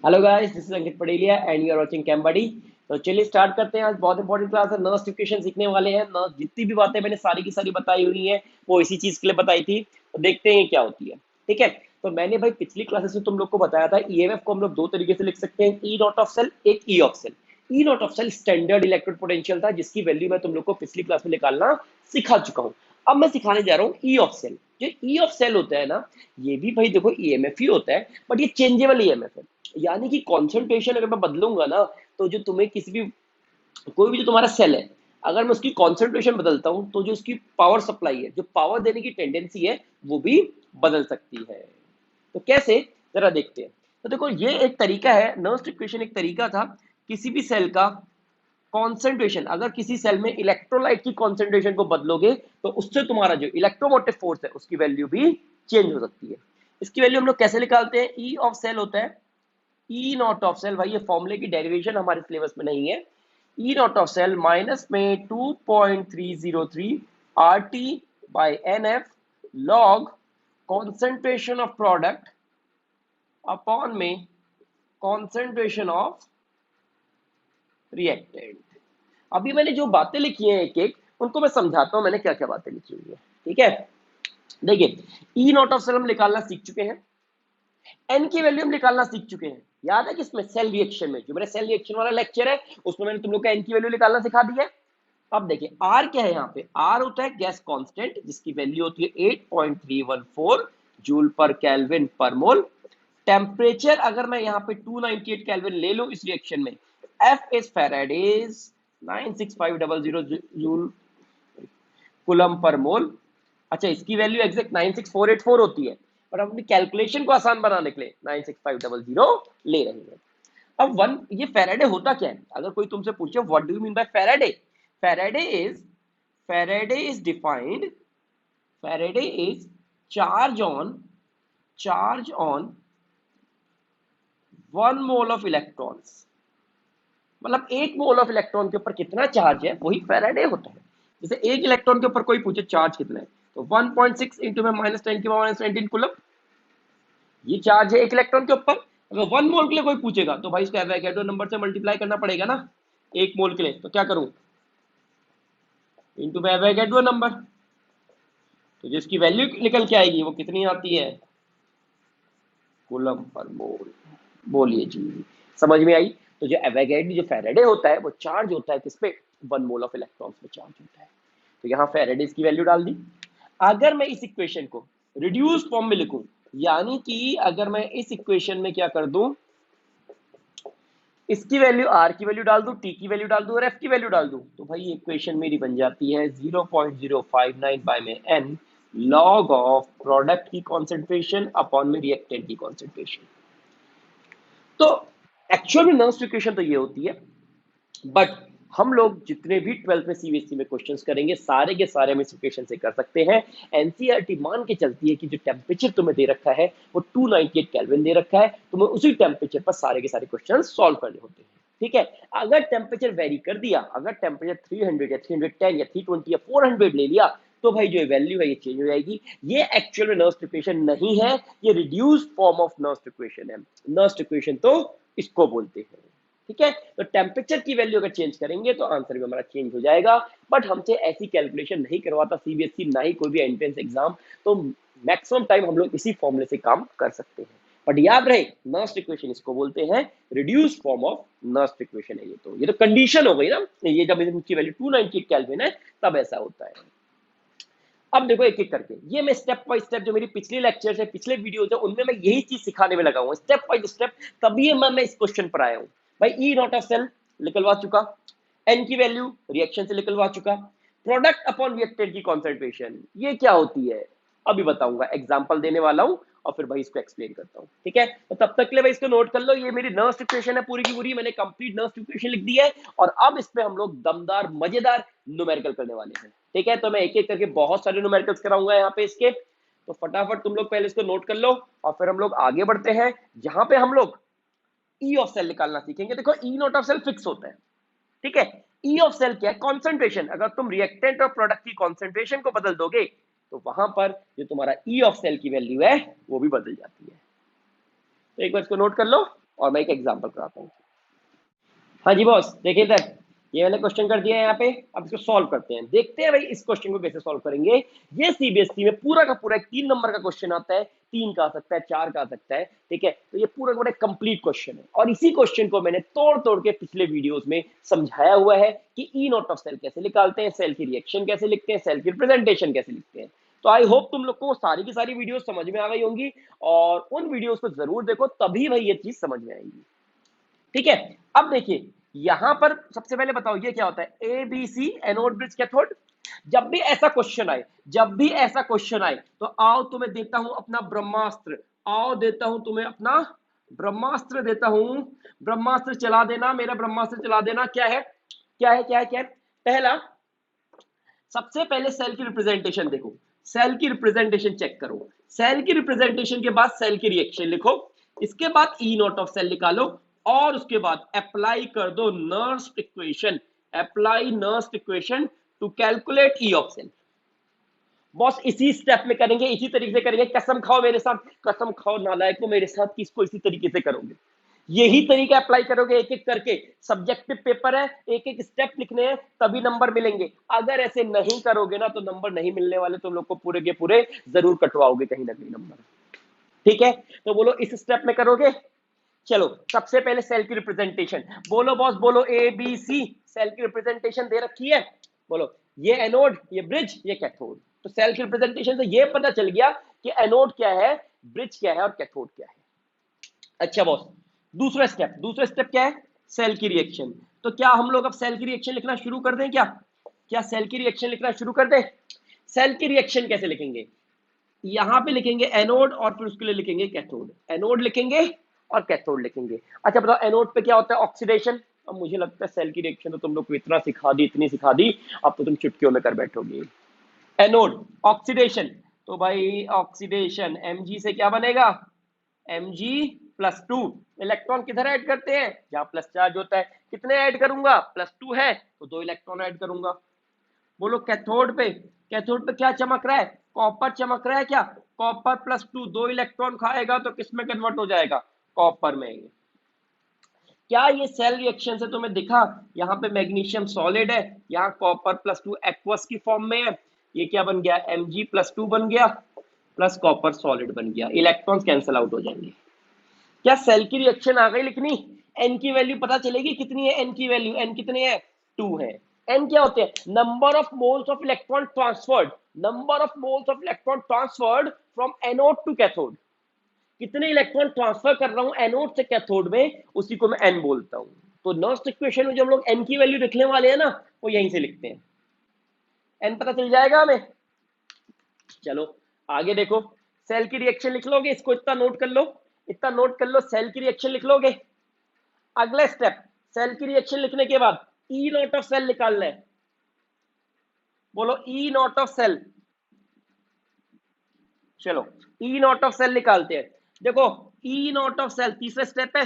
Hello guys, this is Ankit Pateliya and you are watching Cambdy. तो चलिए start करते हैं। आज बहुत इंपॉर्टेंट क्लास है, नर्स इक्वेशन सीखने वाले हैं। नर्स जितनी भी बातें मैंने सारी की सारी बताई हुई हैं वो इसी चीज के लिए बताई थी। तो देखते हैं क्या होती है। ठीक है, तो मैंने भाई पिछली क्लासेस में तुम लोग को बताया था ईएमएफ को हम लोग दो तरीके से लिख सकते हैं, ई नॉट ऑफ सेल, एक E of cell. E not of cell standard electric potential था जिसकी वैल्यू मैं तुम लोग को पिछली क्लास में निकालना सिखा चुका हूँ। अब मैं सिखाने जा रहा हूँ ई ऑफ सेल। जो ई ऑफ सेल होता है ना, ये भी भाई देखो ईएमएफ ही होता है, बट ये चेंजेबल ईएमएफ है। यानी कि कॉन्सेंट्रेशन अगर मैं बदलूंगा ना, तो जो तुम्हें किसी भी कोई भी जो तुम्हारा सेल है, अगर मैं उसकी कॉन्सेंट्रेशन बदलता हूं तो जो उसकी पावर सप्लाई है, जो पावर देने की टेंडेंसी है, वो भी बदल सकती है। तो कैसे, जरा देखते हैं। तो देखो, ये एक तरीका है, नर्स्ट इक्वेशन एक तरीका था किसी भी सेल का कॉन्सेंट्रेशन, अगर किसी सेल में इलेक्ट्रोलाइट की कॉन्सेंट्रेशन को बदलोगे तो उससे तुम्हारा जो इलेक्ट्रोमोटिव फोर्स है उसकी वैल्यू भी चेंज हो सकती है। इसकी वैल्यू हम लोग कैसे निकालते हैं? ई ऑफ सेल होता है ई नॉट ऑफ सेल। भाई ये फॉर्मूले की डेरिवेशन हमारे सिलेबस में नहीं है। E not of cell minus में 2.303 R T by n F log concentration of product upon में कॉन्सेंट्रेशन ऑफ रिएक्टेंट। अभी मैंने जो बातें लिखी हैं एक एक, उनको मैं समझाता हूं मैंने क्या क्या बातें लिखी हुई है। ठीक है, देखिए, ई नॉट ऑफ सेल हम निकालना सीख चुके हैं, एन की वैल्यू हम निकालना सीख चुके हैं। याद है किसमें? सेल रिएक्शन में। जो मेरा सेल रिएक्शन वाला लेक्चर है उसमें मैंने तुम लोग का एन की वैल्यू निकालना सिखा दिया है। अब देखिए आर क्या है, यहाँ पे आर होता है गैस कांस्टेंट जिसकी वैल्यू होती है 8.314 जूल पर केल्विन पर मोल। टेम्परेचर अगर मैं यहाँ पे 298 केल्विन ले लूं इस रिएक्शन में, F is Faraday's 96500 joule coulomb per मोल। अच्छा, इसकी वैल्यू एग्जैक्ट 96484 होती है, पर हम अपनी कैलकुलेशन को आसान बनाने के लिए 96500 ले रहे हैं। अब वन, ये फेराडे होता क्या है? अगर कोई तुमसे पूछे what do you mean by Faraday, Faraday is Faraday is defined Faraday is charge on 1 mole of electrons. मतलब एक मोल ऑफ इलेक्ट्रॉन के ऊपर कितना चार्ज है वही फेराडे होता है। जैसे एक इलेक्ट्रॉन के ऊपर कोई पूछे चार्ज कितना है, तो 1.6 इंटू में -10 की पावर -19 कूलम, ये चार्ज है एक इलेक्ट्रॉन के ऊपर। अगर 1 मोल के लिए कोई पूछेगा तो भाई इसको एवोगैड्रो नंबर से मल्टीप्लाई करना पड़ेगा ना, 1 मोल के लिए। तो क्या करूं, इंटू में एवोगैड्रो नंबर। तो जिसकी वैल्यू निकल के आएगी वो कितनी आती है? कूलम पर मोल। बोलिए जी, समझ में आई? तो जो एवोगैड्रो, जो फेराडे होता है वो चार्ज होता है किस पे? 1 मोल ऑफ इलेक्ट्रॉन्स पे चार्ज होता है। तो यहाँ फेराडे की वैल्यू डाल दी। अगर मैं इस इक्वेशन को रिड्यूस फॉर्म में लिखूं, यानी कि अगर मैं इस इक्वेशन में क्या कर दूं, इसकी वैल्यू, आर की वैल्यू डाल दूं, टी की वैल्यू डाल दूं और एफ की वैल्यू डाल दूं, तो भाई इक्वेशन मेरी बन जाती है 0.059 बाय में एन लॉग ऑफ प्रोडक्ट की कॉन्सेंट्रेशन अपॉन में रिएक्टेंट की कॉन्सेंट्रेशन। तो एक्चुअल में नर्स इक्वेशन तो ये होती है, बट हम लोग जितने भी 12th में सीबीएसई में क्वेश्चंस करेंगे सारे के सारे हम इस इक्वेशन से कर सकते हैं। एनसीईआरटी मान के चलती है कि जो टेम्परेचर तुम्हें दे रखा है वो 298 केल्विन दे रखा है, तुम्हें उसी टेम्परेचर पर सारे के सारे क्वेश्चन सॉल्व करने होते हैं। ठीक है, अगर टेम्परेचर वेरी कर दिया, अगर टेम्परेचर 300 या 310 या 320 या 400 ले लिया, तो भाई जो वैल्यू है ये चेंज हो जाएगी। ये एक्चुअल में नर्स्ट इक्वेशन नहीं है, ये reduced form of Nernst equation है। नर्स्ट इक्वेशन तो इसको बोलते हैं। ठीक है, तो टेम्परेचर की वैल्यू अगर चेंज करेंगे तो आंसर भी हमारा चेंज हो जाएगा। बट हमसे ऐसी कैलकुलेशन नहीं करवाता सीबीएसई, ना ही कोई भी एंट्रेंस एग्जाम। तो मैक्सिमम टाइम हम लोग इसी फॉर्मूले से काम कर सकते हैं। बट याद रहे, नर्स्ट इक्वेशन इसको बोलते हैं, reduce form of Nernst equation है। ये तो कंडीशन हो गई ना, ये जब इनकी वैल्यू 298 केल्विन है तब ऐसा होता है। अब देखो एक एक करके, ये मैं स्टेप बाय स्टेप, जो मेरी पिछली लेक्चर है, पिछले वीडियो है, उनमें मैं यही चीज सिखाने में लगा हूं स्टेप बाय स्टेप। तभी मैं इस क्वेश्चन पर आया हूं। भाई ई नॉट ऑफ सेल निकलवा चुका, एन की वैल्यू रिएक्शन से निकलवा चुका, प्रोडक्ट अपॉन रिएक्टेंट की कॉन्सेंट्रेशन ये क्या होती है अभी बताऊंगा, एग्जांपल देने वाला हूं और फिर भाई इसको एक्सप्लेन करता हूं। ठीक है, तो तब तक के लिए भाई इसको नोट कर लो, ये मेरी नर्स्ट इक्वेशन है पूरी की पूरी, मैंने कंप्लीट नर्स्ट इक्वेशन लिख दी है। और अब इस पे हम लोग दमदार मजेदार न्यूमेरिकल करने वाले हैं। ठीक है, तो मैं एक एक करके बहुत सारे न्यूमेरिकल्स कराऊंगा यहाँ पे इसके। तो फटाफट तुम लोग पहले इसको नोट कर लो और फिर हम लोग आगे बढ़ते हैं, जहां पे हम लोग ई ऑफ सेल निकालना सीखेंगे। देखो E not of cell fix होता है। ठीक है, ई ऑफ सेल क्या है? कॉन्सेंट्रेशन। अगर तुम रिएक्टेंट और प्रोडक्ट की कॉन्सेंट्रेशन को बदल दोगे तो वहां पर जो तुम्हारा ई ऑफ सेल की वैल्यू है वो भी बदल जाती है। तो एक बार इसको नोट कर लो। और मैं एक एग्जांपल कराता हूँ। हाँ जी बॉस, देखिए इधर ये मैंने क्वेश्चन कर दिया है यहाँ पे। अब इसको सॉल्व करते हैं, देखते हैं भाई इस क्वेश्चन को कैसे सॉल्व करेंगे। ये सीबीएसई में पूरा का पूरा एक 3 नंबर का क्वेश्चन आता है, 3 का आ सकता है, 4 का आ सकता है, ठीक है। तो ये पूरा का पूरा कंप्लीट क्वेश्चन है और इसी क्वेश्चन को मैंने तोड़ तोड़ के पिछले वीडियोस में समझाया हुआ है कि ई नॉट ऑफ सेल कैसे निकालते हैं, सेल की रिएक्शन कैसे लिखते हैं, सेल की रिप्रेजेंटेशन कैसे लिखते हैं। तो आई होप तुम लोग को सारी की सारी वीडियोस समझ में आ गई होंगी और उन वीडियोस को जरूर देखो, तभी भाई ये चीज समझ में आएगी, ठीक है। अब देखिए यहां पर सबसे पहले बताओ ये क्या होता है, A B C anode bridge cathode. जब भी ऐसा क्वेश्चन आए, जब भी ऐसा क्वेश्चन आए तो आओ तुम्हें देता हूं अपना ब्रह्मास्त्र, आओ देता हूं तुम्हें अपना ब्रह्मास्त्र देता हूं। ब्रह्मास्त्र चला देना, मेरा ब्रह्मास्त्र चला देना। क्या है क्या है क्या है क्या है? पहला, सबसे पहले सेल की रिप्रेजेंटेशन देखो, सेल की रिप्रेजेंटेशन चेक करो, सेल की रिप्रेजेंटेशन के बाद सेल की रिएक्शन लिखो, इसके बाद ई नॉट ऑफ सेल निकालो और उसके बाद अप्लाई कर दो Nernst equation, apply Nernst equation to calculate E of cell. Boss इसी स्टेप में करेंगे, इसी तरीके से करेंगे। कसम खाओ मेरे साथ, कसम खाओ नालायक को मेरे साथ कि इसको इसी तरीके से करोगे, यही तरीका अप्लाई करोगे एक एक करके। सब्जेक्टिव पेपर है, एक एक स्टेप लिखने हैं तभी नंबर मिलेंगे। अगर ऐसे नहीं करोगे ना तो नंबर नहीं मिलने वाले, तुम लोग को पूरे के पूरे जरूर कटवाओगे कहीं ना कहीं नंबर, ठीक है। तो बोलो इस स्टेप में करोगे। चलो सबसे पहले सेल की रिप्रेजेंटेशन बोलो बॉस, बोलो ए बी सी। सेल की रिप्रेजेंटेशन दे रखी है, बोलो ये एनोड, ये ब्रिज, ये कैथोड। तो सेल की रिप्रेजेंटेशन से ये पता चल गया कि एनोड क्या है, ब्रिज क्या है और कैथोड क्या है। अच्छा बॉस, दूसरा स्टेप क्या है, सेल की रिएक्शन। तो क्या हम लोग अब सेल की रिएक्शन लिखना शुरू कर दें क्या? क्या सेल की रिएक्शन लिखना शुरू कर दें? सेल की रिएक्शन कैसे लिखेंगे, यहां पे लिखेंगे एनोड और फिर उसके लिए लिखेंगे कैथोड, एनोड लिखेंगे और कैथोड लिखेंगे। अच्छा बताओ एनोड पे क्या होता है, ऑक्सीडेशन। अब मुझे लगता है सेल की रिएक्शन तो तुम लोग को इतना सिखा दी, इतनी सिखा दी, अब तो तुम चुटकियों में कर बैठोगे। एनोड ऑक्सीडेशन, तो भाई ऑक्सीडेशन Mg से क्या बनेगा, Mg+2। इलेक्ट्रॉन किधर ऐड करते हैं, जहां प्लस चार्ज होता है। कितने ऐड करूंगा, +2 है तो 2 इलेक्ट्रॉन ऐड करूंगा। बोलो कैथोड पे, कैथोड पे क्या चमक रहा है, कॉपर चमक रहा है। क्या कॉपर +2 2 इलेक्ट्रॉन खाएगा तो किस में कन्वर्ट हो जाएगा, कॉपर में। क्या ये सेल रिएक्शन से तुम्हें दिखा, यहाँ पे मैग्नीशियम सॉलिड है, यहाँ कॉपर +2 एक्वस की फॉर्म में है, ये क्या बन गया, Mg+2 बन गया प्लस कॉपर सॉलिड बन गया, इलेक्ट्रॉन्स कैंसिल आउट हो जाएंगे। क्या सेल की रिएक्शन आ गई लिखनी, एन की वैल्यू पता चलेगी कितनी है, एन की वैल्यू, एन कितने है, 2 है। एन क्या होते हैं, number of moles of electron transferred, number of moles of electron transferred from anode to cathode. कितने इलेक्ट्रॉन ट्रांसफर कर रहा हूं एनोड से कैथोड में, उसी को मैं एन बोलता हूं। तो नर्स्ट इक्वेशन में जब लोग एन की वैल्यू लिखने वाले हैं ना, वो यहीं से लिखते हैं, एन पता चल जाएगा हमें। चलो आगे देखो, सेल की रिएक्शन लिख लोगे, इसको इतना नोट कर लो, इतना नोट कर लो, सेल की रिएक्शन लिख लोगे। अगला स्टेप, सेल की रिएक्शन लिखने के बाद ई नॉट ऑफ सेल निकालना है। बोलो ई नॉट ऑफ सेल। चलो ई नॉट ऑफ सेल निकालते हैं। देखो ई नॉट ऑफ सेल तीसरा स्टेप है।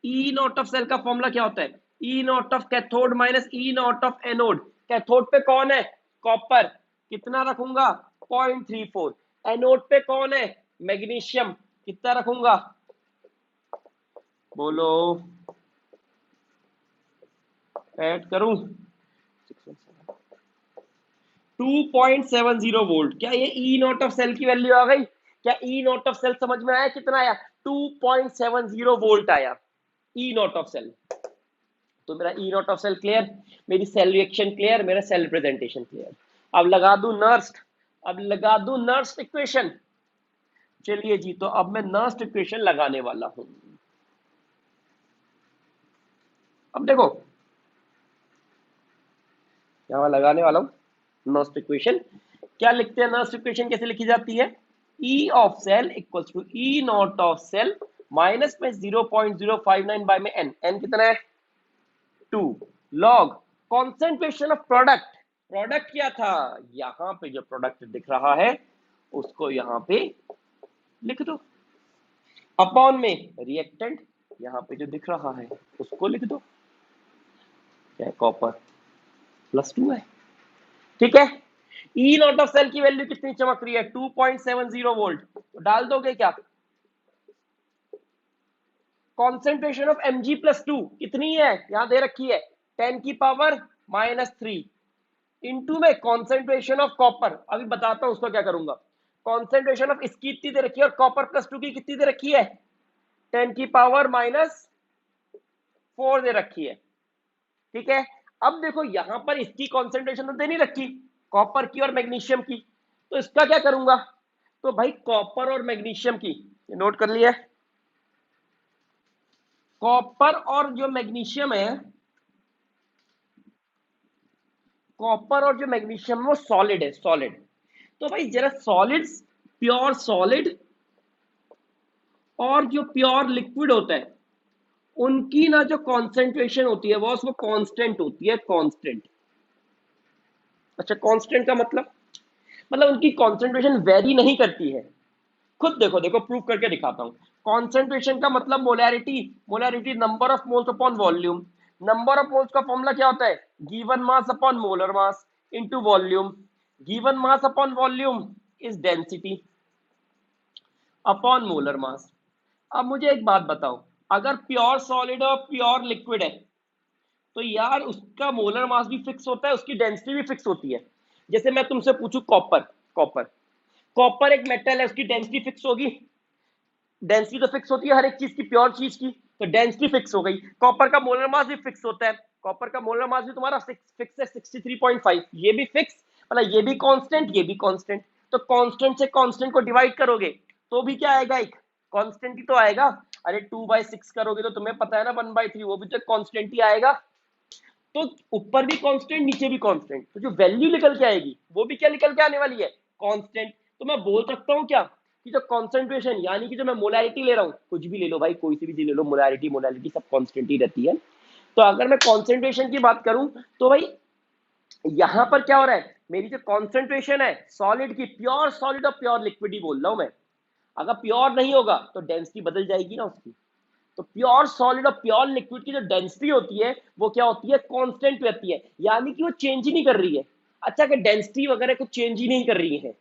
ई नॉट ऑफ सेल का फॉर्मूला क्या होता है, E not of cathode minus E not of anode. Cathode पे कौन है, कॉपर, कितना रखूंगा, 0.34। एनोड पे कौन है, मैग्नीशियम, कितना रखूंगा, बोलो ऐड करूं, 2.70 वोल्ट। क्या ये ई नॉट ऑफ सेल की वैल्यू आ गई, क्या ई नॉट ऑफ सेल समझ में आया, कितना आया, 2.70 वोल्ट आया ई नॉट ऑफ सेल। तो मेरा E not of cell clear, मेरी सेल रिएक्शन क्लियर, मेरा सेल रिप्रेजेंटेशन क्लियर। अब लगा दूं नर्स्ट, अब लगा दूं नर्स्ट इक्वेशन। चलिए जी, तो अब मैं नर्स्ट इक्वेशन लगाने वाला हूं। अब देखो यहां लगाने वाला हूं नर्स्ट इक्वेशन। क्या लिखते हैं, नर्स्ट इक्वेशन कैसे लिखी जाती है, E of cell equals to E not of cell minus में 0.059 बाय में एन, एन कितना है 2 log concentration of product. Product क्या था, यहां पे जो प्रोडक्ट दिख रहा है उसको यहां पे लिख दो, अपॉन में रिएक्टेंट यहां पे जो दिख रहा है उसको लिख दो, क्या है कॉपर +2 है, ठीक है। ई नॉट ऑफ सेल की वैल्यू कितनी चमक रही है, 2.70 वोल्ट, तो डाल दोगे क्या, कॉन्सेंट्रेशन ऑफ Mg+2 कितनी है, यहां दे रखी है 10⁻³ इंटू में कॉन्सेंट्रेशन ऑफ कॉपर, अभी बताता हूं उसको क्या करूंगा। कॉन्सेंट्रेशन ऑफ इसकी कितनी दे रखी है और कॉपर+2 की कितनी दे रखी है, 10⁻⁴ दे रखी है। ठीक है, अब देखो यहां पर इसकी कॉन्सेंट्रेशन तो दे नहीं रखी, कॉपर की और मैग्नीशियम की, तो इसका क्या करूंगा, तो भाई कॉपर और मैग्नीशियम की, ये नोट कर लिया, कॉपर और जो मैग्नीशियम है, कॉपर और जो मैग्नीशियम है वो सॉलिड है, सॉलिड। तो भाई जरा सॉलिड्स, प्योर सॉलिड और जो प्योर लिक्विड होता है उनकी ना जो कॉन्सेंट्रेशन होती है वो कांस्टेंट होती है, कांस्टेंट। अच्छा, कांस्टेंट का मतलब उनकी कॉन्सेंट्रेशन वेरी नहीं करती है। खुद देखो, देखो प्रूव करके दिखाता हूं। कॉन्सेंट्रेशन का मतलब molarity, molarity number of moles upon volume. Number of moles का फॉर्मूला क्या होता है, given mass upon molar mass into volume. Given mass upon volume is density upon molar mass. अब मुझे एक बात बताओ, अगर प्योर सॉलिड और प्योर लिक्विड है तो यार उसका मोलर मास भी फिक्स होता है, उसकी डेंसिटी भी फिक्स होती है। जैसे मैं तुमसे पूछूं कॉपर, कॉपर कॉपर एक मेटल है, उसकी डेंसिटी फिक्स होगी, डेंसिटी तो फिक्स होती है हर एक चीज की, प्योर चीज की, तो डेंसिटी फिक्स हो गई। कॉपर का मोलर मास भी फिक्स होता है, कॉपर का मोलर मास भी तुम्हारा फिक्स है 63.5, ये भी फिक्स, मतलब ये भी कांस्टेंट, ये भी कांस्टेंट। तो कांस्टेंट से कांस्टेंट को डिवाइड करोगे तो भी क्या आएगा, एक कांस्टेंट ही तो आएगा। अरे 2/6 करोगे तो तुम्हें पता है ना 1/3, वो भी तो कांस्टेंट ही आएगा। तो ऊपर भी कांस्टेंट, नीचे भी कांस्टेंट, तो जो वैल्यू निकल के आएगी वो भी क्या निकल के आने वाली है, कांस्टेंट। तो मैं बोल सकता हूं क्या कि जो कॉन्सेंट्रेशन, यानी कि जो मैं मोलैरिटी ले रहा हूं, कुछ भी ले लो भाई, कोई सी भी चीज ले लो, मोलैरिटी मोलैरिटी सब कांस्टेंट ही रहती है। तो अगर मैं कॉन्सेंट्रेशन की बात करूं तो भाई यहां पर क्या हो रहा है, मेरी जो कॉन्सेंट्रेशन है सॉलिड की, प्योर सॉलिड और प्योर लिक्विड ही बोल रहा हूं मैं। अगर प्योर नहीं होगा तो डेंसिटी बदल जाएगी ना उसकी। तो प्योर सॉलिड और प्योर लिक्विड की जो डेंसिटी होती है वो क्या होती है, कांस्टेंट रहती है, यानी कि वो चेंज ही नहीं कर रही है। अच्छा, कि डेंसिटी वगैरह कुछ चेंज ही नहीं कर रही है,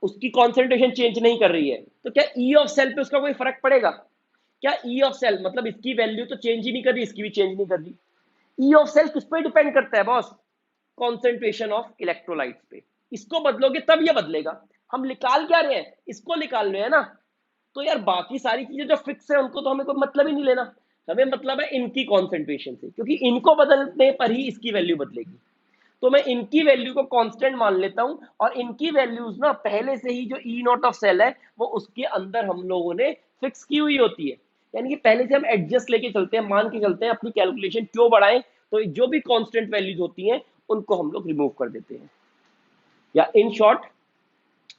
उसकी कॉन्सेंट्रेशन चेंज नहीं कर रही है, तो क्या ई ऑफ सेल पे उसका कोई फर्क पड़ेगा, क्या ई ऑफ सेल मतलब इसकी वैल्यू तो चेंज ही नहीं कर रही, इसकी भी चेंज नहीं कर रही। ई ऑफ सेल किस पे डिपेंड करता है बॉस, कॉन्सेंट्रेशन ऑफ इलेक्ट्रोलाइट्स पे। इसको बदलोगे तब ये बदलेगा। हम निकाल क्या रहे हैं, इसको निकाल रहे हैं ना। तो यार बाकी सारी चीजें जो फिक्स है उनको तो हमें कोई मतलब ही नहीं लेना, हमें मतलब है इनकी कॉन्सेंट्रेशन से, क्योंकि इनको बदलने पर ही इसकी वैल्यू बदलेगी। तो मैं इनकी वैल्यू को कांस्टेंट मान लेता हूं, और इनकी वैल्यूज ना पहले से ही जो ई नॉट ऑफ सेल है वो उसके अंदर हम लोगों ने फिक्स की हुई होती है, यानी कि पहले से हम एडजस्ट लेके चलते हैं, मान के चलते हैं, अपनी कैलकुलेशन क्यों बढ़ाएं। तो जो भी कांस्टेंट वैल्यूज होती हैं उनको हम लोग रिमूव कर देते हैं, या इन शॉर्ट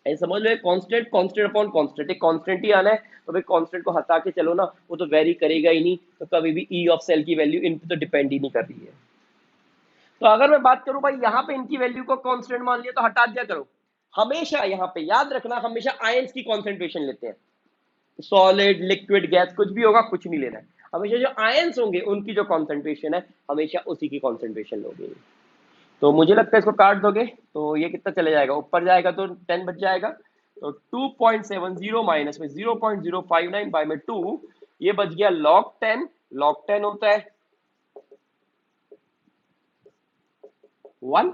ऐसे समझ लो, कांस्टेंट कांस्टेंट अपॉन कांस्टेंट, एक कांस्टेंट ही आना है, तो भाई कांस्टेंट को हटा के चलो ना, वो तो वेरी करेगा ही नहीं, तो कभी भी ई ऑफ सेल की वैल्यू इन पे तो डिपेंड ही नहीं कर रही है। तो अगर मैं बात करूं भाई यहाँ पे इनकी वैल्यू को कांस्टेंट मान लिया तो हटा दिया करो। हमेशा यहाँ पे याद रखना, हमेशा आयंस की कॉन्सेंट्रेशन लेते हैं, सॉलिड लिक्विड गैस कुछ भी होगा, कुछ नहीं लेना है, हमेशा जो आयंस होंगे उनकी जो कॉन्सेंट्रेशन है हमेशा उसी की कॉन्सेंट्रेशन लोगे। तो मुझे लगता है इसको काट दोगे तो ये कितना चले जाएगा, ऊपर जाएगा तो 10 बच जाएगा, तो 2.70 माइनस में 0.059 बाय में 2, ये बच गया log 10, log 10 होता है 1।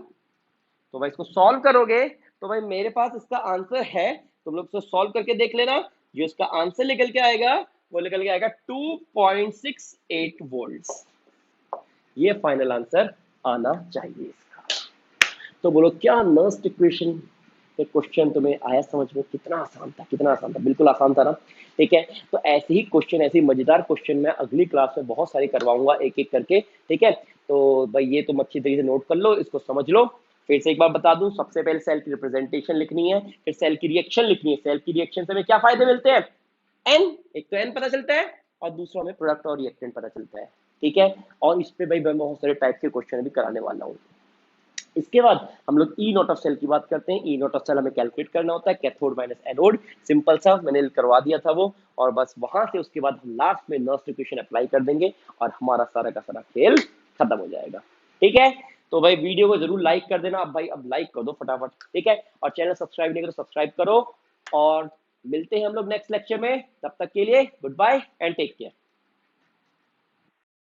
तो भाई इसको सॉल्व करोगे तो भाई मेरे पास इसका आंसर है, तुम लोग इसको सॉल्व करके देख लेना, जो इसका आंसर निकल के आएगा वो निकल के आएगा 2.68 वोल्ट्स, ये फाइनल आंसर आना चाहिए इसका। तो बोलो क्या नर्स्ट इक्वेशन ये क्वेश्चन तुम्हें आया समझ में, कितना आसान था, कितना आसान था, बिल्कुल आसान था ना। ठीक है, तो ऐसे ही क्वेश्चन, ऐसे ही मजेदार क्वेश्चन मैं अगली क्लास में बहुत सारे करवाऊंगा एक एक करके। ठीक है, तो भाई ये तुम अच्छी तरीके से नोट कर लो, इसको समझ लो। फिर से एक बार बता दूं, सबसे पहले सेल की रिप्रेजेंटेशन लिखनी है, फिर सेल की रिएक्शन लिखनी है। सेल की रिएक्शन से हमें क्या फायदे मिलते हैं, एन, एक तो एन पता चलता है और दूसरा हमें प्रोडक्ट और रिएक्टेंट पता चलता है। ठीक है, और इस पे भाई मैं बहुत सारे टाइप के क्वेश्चन भी कराने वाला हूँ। इसके बाद हम लोग ई नॉट ऑफ सेल की बात करते हैं। ई नॉट ऑफ सेल हमें कैलकुलेट करना होता है, कैथोड माइनस एनोड, सिंपल सा मैंने करवा दिया था वो, और बस वहां से उसके बाद हम लास्ट में नर्स्ट इक्वेशन अप्लाई कर देंगे और हमारा सारा का सारा खेल खत्म हो जाएगा। ठीक है, तो भाई वीडियो को जरूर लाइक कर देना, अब भाई अब लाइक कर दो फटाफट। ठीक है, और चैनल सब्सक्राइब नहीं करो सब्सक्राइब करो, और मिलते हैं हम लोग नेक्स्ट लेक्चर में, तब तक के लिए goodbye and take care.